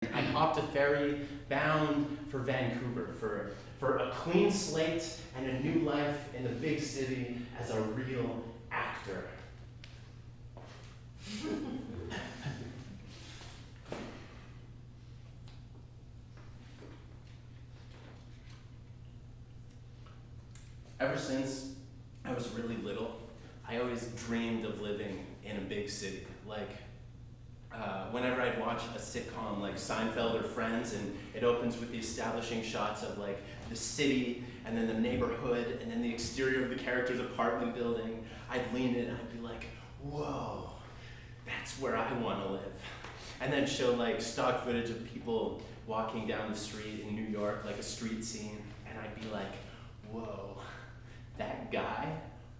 I hopped a ferry bound for Vancouver for a clean slate and a new life in the big city as a real actor. Ever since I was really little, I always dreamed of living in a big city. Whenever I'd watch a sitcom like Seinfeld or Friends, and it opens with the establishing shots of like the city and then the neighborhood and then the exterior of the character's apartment building, I'd lean in and I'd be like, whoa, that's where I want to live. And then show like stock footage of people walking down the street in New York, like a street scene, and I'd be like, whoa, that guy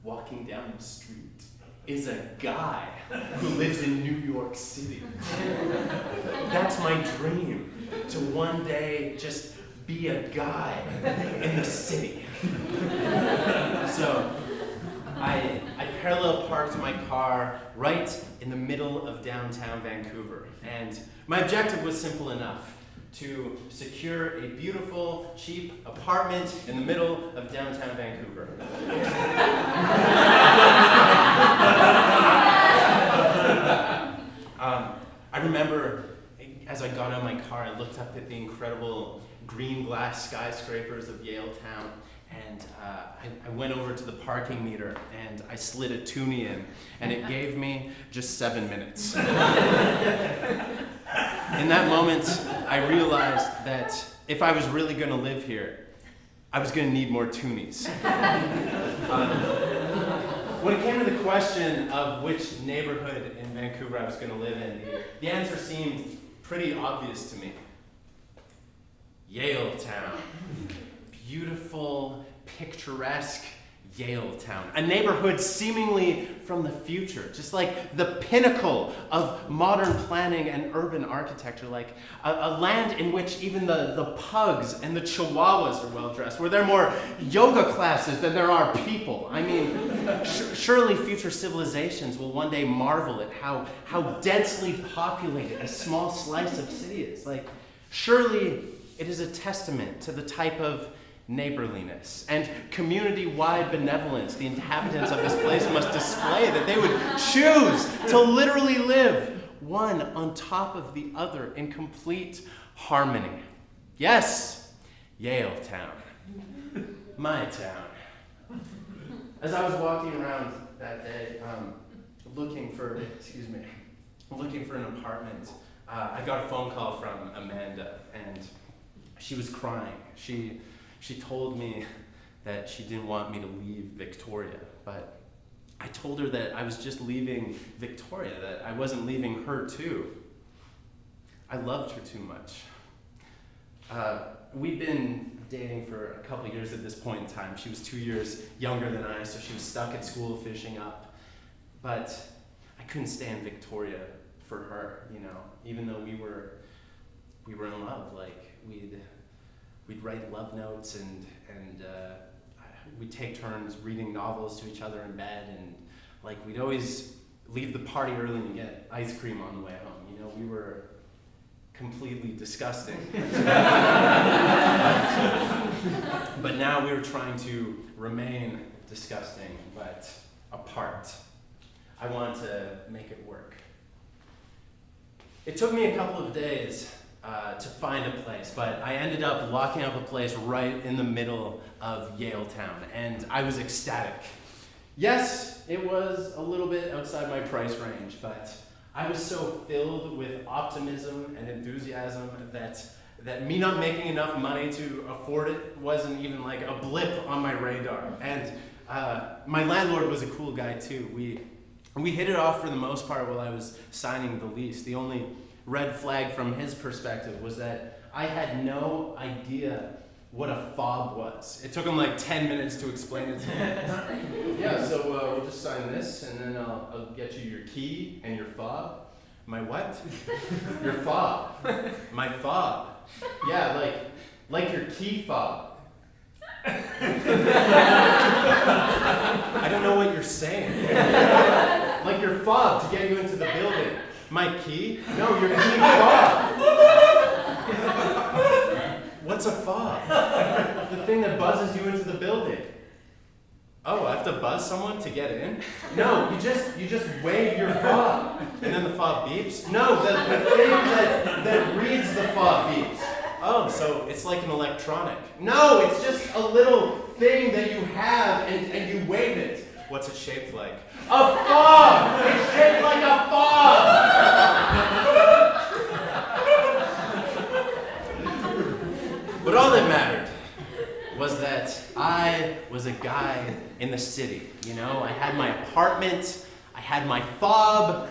walking down the street is a guy who lives in New York City. That's my dream, to one day just be a guy in the city. So I parallel parked my car right in the middle of downtown Vancouver, and my objective was simple enough: to secure a beautiful, cheap apartment in the middle of downtown Vancouver. I remember as I got out of my car, I looked up at the incredible green glass skyscrapers of Yale Town, and I went over to the parking meter and I slid a toonie in, and it gave me just 7 minutes. In that moment, I realized that if I was really going to live here, I was going to need more toonies. When it came to the question of which neighborhood in Vancouver I was going to live in, the answer seemed pretty obvious to me. Yale Town. Beautiful, picturesque Yale Town. A neighborhood seemingly from the future, just like the pinnacle of modern planning and urban architecture, like a land in which even the pugs and the chihuahuas are well dressed, where there are more yoga classes than there are people. I mean, surely future civilizations will one day marvel at how densely populated a small slice of city is. Like, surely it is a testament to the type of neighborliness and community-wide benevolence the inhabitants of this place must display, that they would choose to literally live one on top of the other in complete harmony. Yes, Yale Town, my town. As I was walking around that day, looking for an apartment, I got a phone call from Amanda, and she was crying. She told me that she didn't want me to leave Victoria, but I told her that I was just leaving Victoria, that I wasn't leaving her too. I loved her too much. We'd been dating for a couple years at this point in time. She was 2 years younger than I, so she was stuck at school finishing up. But I couldn't stay in Victoria for her, even though we were in love. Like, we'd write love notes and we'd take turns reading novels to each other in bed, and like we'd always leave the party early and get ice cream on the way home. We were completely disgusting. But now we were trying to remain disgusting, but apart. I wanted to make it work. It took me a couple of days to find a place, but I ended up locking up a place right in the middle of Yale Town, and I was ecstatic. Yes, it was a little bit outside my price range, but I was so filled with optimism and enthusiasm that me not making enough money to afford it wasn't even like a blip on my radar. And my landlord was a cool guy too. We hit it off for the most part while I was signing the lease. The only red flag from his perspective was that I had no idea what a fob was. It took him like 10 minutes to explain it to me. Yeah, so we'll just sign this, and then I'll get you your key and your fob. My what? Your fob. My fob. Yeah, like your key fob. I don't know what you're saying. Like your fob to get you into the building. My key? No, your key fob. What's a fob? The thing that buzzes you into the building. Oh, I have to buzz someone to get in? No, you just wave your fob, and then the fob beeps? No, the thing that reads the fob beeps. Oh, so it's like an electronic. No, it's just a little thing that you have, and you wave it. What's it shaped like? A fob! It's shaped like a fob! But all that mattered was that I was a guy in the city. You know, I had my apartment, I had my fob.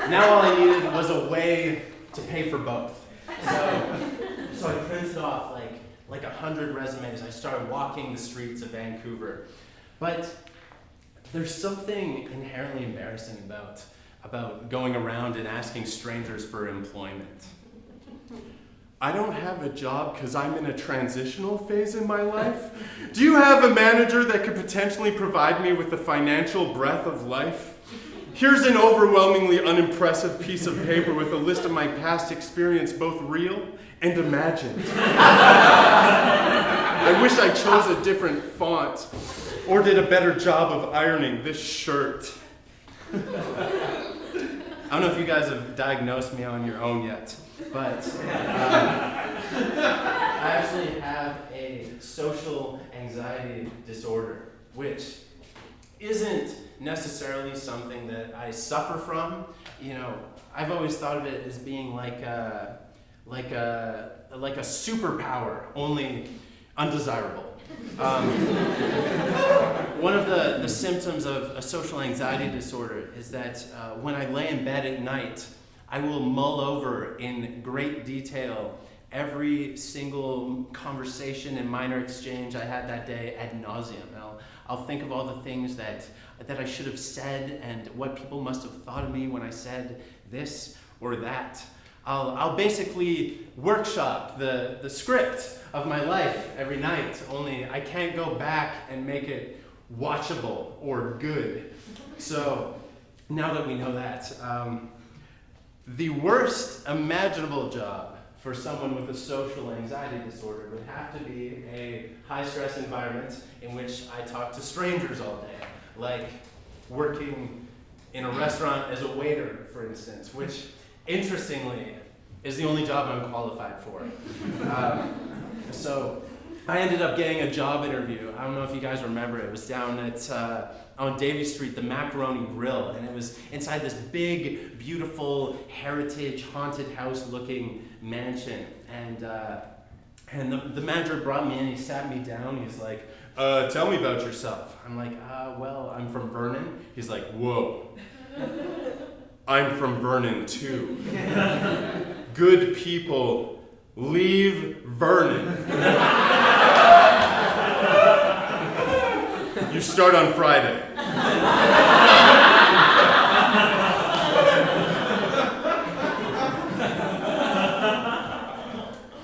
Now all I needed was a way to pay for both. So I printed off like 100 resumes. I started walking the streets of Vancouver. But there's something inherently embarrassing about going around and asking strangers for employment. I don't have a job because I'm in a transitional phase in my life. Do you have a manager that could potentially provide me with the financial breath of life? Here's an overwhelmingly unimpressive piece of paper with a list of my past experience, both real and imagined. I wish I chose a different font or did a better job of ironing this shirt. I don't know if you guys have diagnosed me on your own yet, but I actually have a social anxiety disorder, which isn't necessarily something that I suffer from. You know, I've always thought of it as being like a superpower, only undesirable. One of the symptoms of a social anxiety disorder is that when I lay in bed at night, I will mull over in great detail every single conversation and minor exchange I had that day ad nauseum. I'll think of all the things that I should have said and what people must have thought of me when I said this or that. I'll basically workshop the script of my life every night, only I can't go back and make it watchable or good. So now that we know that, the worst imaginable job for someone with a social anxiety disorder would have to be a high-stress environment in which I talk to strangers all day, like working in a restaurant as a waiter, for instance, which, interestingly, is the only job I'm qualified for. So I ended up getting a job interview. I don't know if you guys remember it. It was down at on Davie Street, the Macaroni Grill, and it was inside this big, beautiful, heritage, haunted house-looking mansion. And the manager brought me in. He sat me down. He's like, "Tell me about yourself." I'm like, "Well, I'm from Vernon." He's like, "Whoa, I'm from Vernon too. Good people leave Vernon. You start on Friday."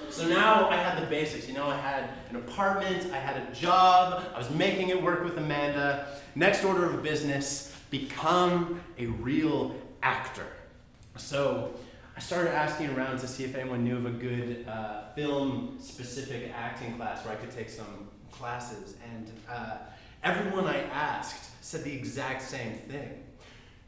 So now I had the basics. You know, I had an apartment, I had a job, I was making it work with Amanda. Next order of business, become a real actor. So I started asking around to see if anyone knew of a good film-specific acting class where I could take some classes, and everyone I asked said the exact same thing.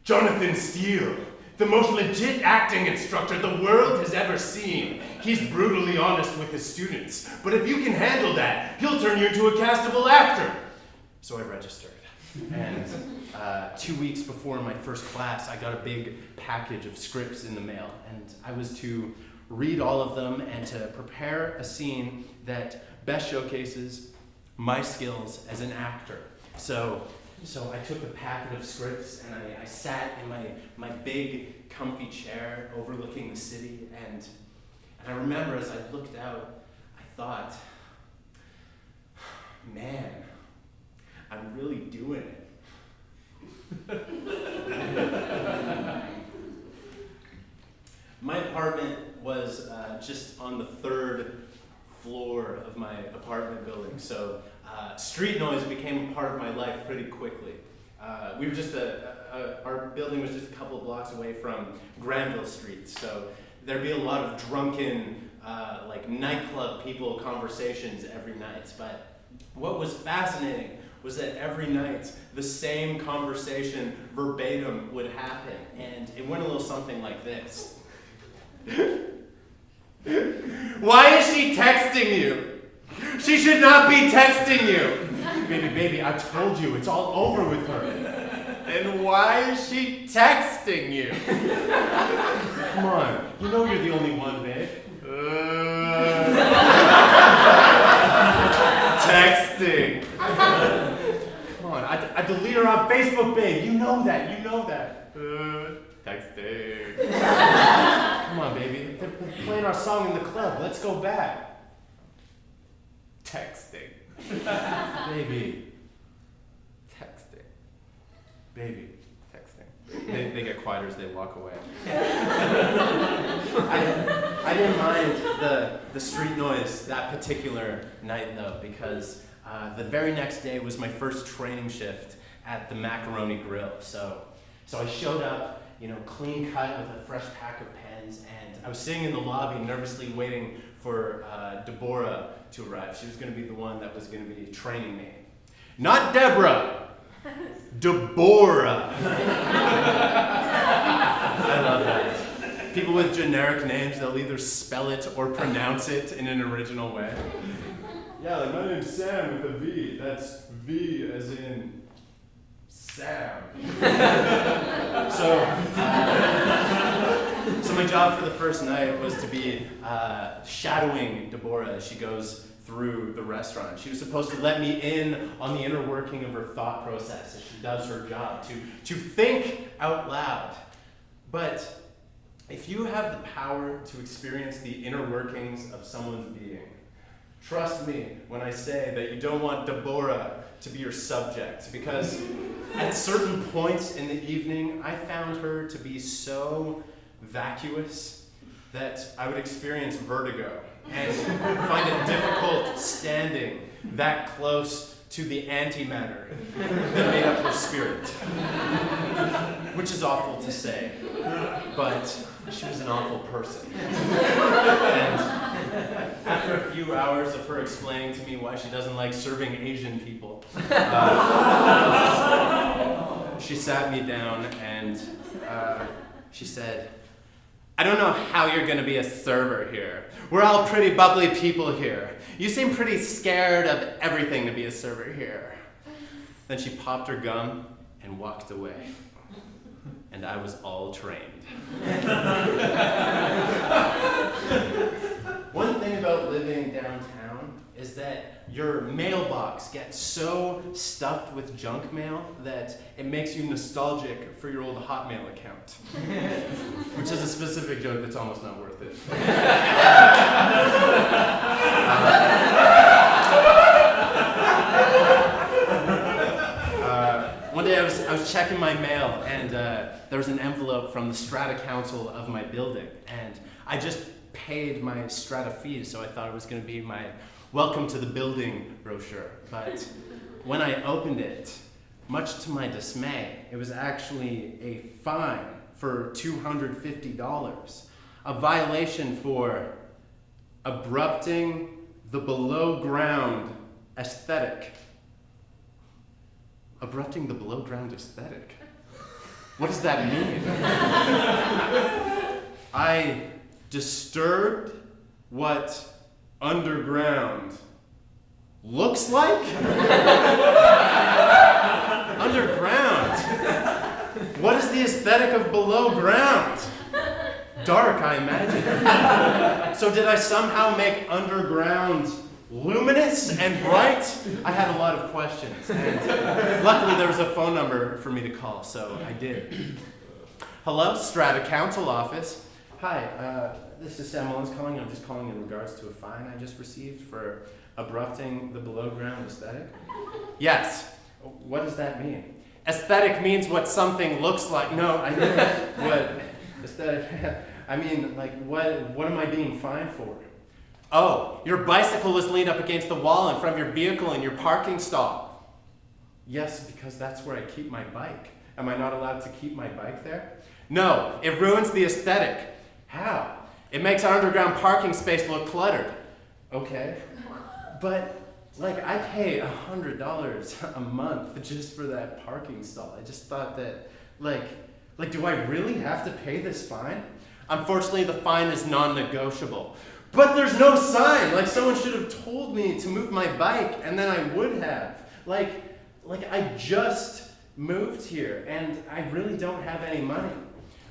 "Jonathan Steele, the most legit acting instructor the world has ever seen. He's brutally honest with his students, but if you can handle that, he'll turn you into a castable actor." So I registered, and 2 weeks before my first class, I got a big package of scripts in the mail, and I was to read all of them and to prepare a scene that best showcases my skills as an actor. So I took the packet of scripts and I sat in my big, comfy chair overlooking the city, and I remember as I looked out, I thought, man, I'm really doing it. My apartment was just on the 3rd floor of my apartment building, so street noise became a part of my life pretty quickly. We were just our building was just a couple of blocks away from Granville Street, so there'd be a lot of drunken like nightclub people conversations every night. But what was fascinating was that every night the same conversation verbatim would happen. And it went a little something like this. Why is she texting you? She should not be texting you. Baby, I told you, it's all over with her. Then why is she texting you? Come on, you know you're the only one, babe. Texting. Come on, I delete her on Facebook, babe. You know that. Texting. Come on, baby. They're playing our song in the club. Let's go back. Texting. Baby. Texting. Baby. Texting. They get quieter as they walk away. I didn't mind the street noise that particular night, though, because the very next day was my first training shift at the Macaroni Grill. So I showed up, clean cut with a fresh pack of pens, and I was sitting in the lobby nervously waiting for Deborah to arrive. She was going to be the one that was going to be training me. Not Deborah! Deborah! I love that. People with generic names, they'll either spell it or pronounce it in an original way. Yeah, like my name's Sam with a V. That's V as in Sam. So my job for the first night was to be shadowing Deborah as she goes through the restaurant. She was supposed to let me in on the inner working of her thought process as she does her job, to think out loud. But if you have the power to experience the inner workings of someone's being, trust me when I say that you don't want Deborah to be your subject, because at certain points in the evening, I found her to be so vacuous that I would experience vertigo and find it difficult standing that close to the antimatter that made up her spirit. Which is awful to say, but she was an awful person. And after a few hours of her explaining to me why she doesn't like serving Asian people, she sat me down and she said, I don't know how you're going to be a server here. We're all pretty bubbly people here. You seem pretty scared of everything to be a server here. Then she popped her gum and walked away. And I was all trained. One thing about living downtown is that your mailbox gets so stuffed with junk mail that it makes you nostalgic for your old Hotmail account. Which is a specific joke that's almost not worth it. One day I was checking my mail, and there was an envelope from the Strata Council of my building, and I just paid my Strata fees, so I thought it was going to be my welcome to the building brochure. But when I opened it, much to my dismay, it was actually a fine for $250, a violation for abrupting the below-ground aesthetic. Abrupting the below-ground aesthetic? What does that mean? I disturbed what underground looks like? Underground? What is the aesthetic of below ground? Dark, I imagine. So did I somehow make underground luminous and bright? I had a lot of questions, and luckily there was a phone number for me to call, so I did. Hello, Strata Council Office. Hi, this is Sam Mullins calling. I'm just calling in regards to a fine I just received for abrupting the below-ground aesthetic. Yes. What does that mean? Aesthetic means what something looks like. No, I mean, what aesthetic? I mean, like, what am I being fined for? Oh, your bicycle was leaned up against the wall in front of your vehicle in your parking stall. Yes, because that's where I keep my bike. Am I not allowed to keep my bike there? No, it ruins the aesthetic. How? It makes our underground parking space look cluttered. Okay. But, like, I pay $100 a month just for that parking stall. I just thought that, like, do I really have to pay this fine? Unfortunately, the fine is non-negotiable. But there's no sign. Like, someone should have told me to move my bike, and then I would have. Like I just moved here, and I really don't have any money.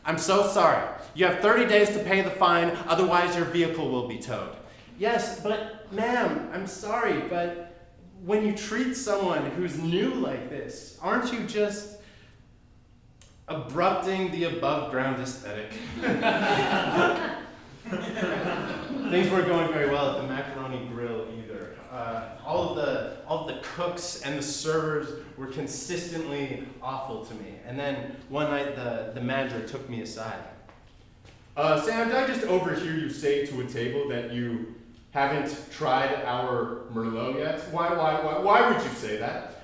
I'm so sorry. You have 30 days to pay the fine, otherwise your vehicle will be towed. Yes, but ma'am, I'm sorry, but when you treat someone who's new like this, aren't you just abrupting the above-ground aesthetic? Things weren't going very well at the macaroni grill either. All of the cooks and the servers were consistently awful to me. And then one night the manager took me aside. Sam, did I just overhear you say to a table that you haven't tried our Merlot yet? Why would you say that?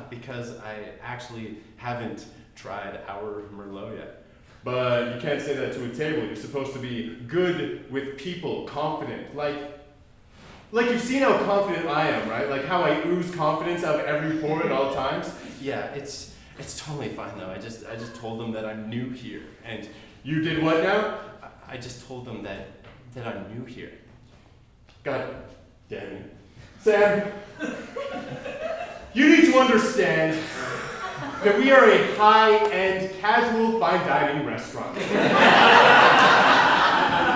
Because I actually haven't tried our Merlot yet. But you can't say that to a table. You're supposed to be good with people, confident. Like you've seen how confident I am, right? Like how I ooze confidence out of every pore at all times. Yeah, it's totally fine though. I just told them that I'm new here, and you did what now? I just told them that I'm new here. God damn it. Sam, you need to understand that we are a high-end, casual, fine dining restaurant.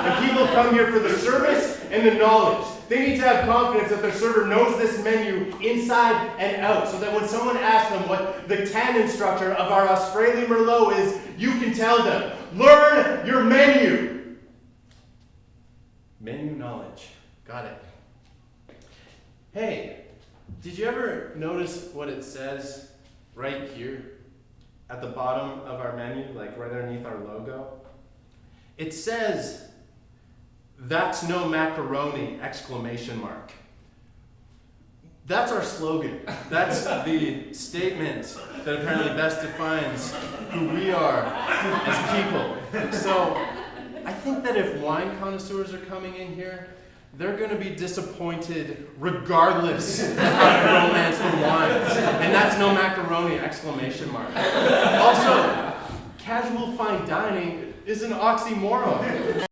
And people come here for the service and the knowledge. They need to have confidence that their server knows this menu inside and out, so that when someone asks them what the tannin structure of our Australian Merlot is, you can tell them, learn your menu. Menu knowledge. Got it. Hey, did you ever notice what it says right here at the bottom of our menu, like right underneath our logo? It says, "That's no macaroni!" ! That's our slogan. That's the statement that apparently best defines who we are as people. So I think that if wine connoisseurs are coming in here, they're going to be disappointed regardless of how to romance the wines. And that's no macaroni! Also, casual fine dining is an oxymoron.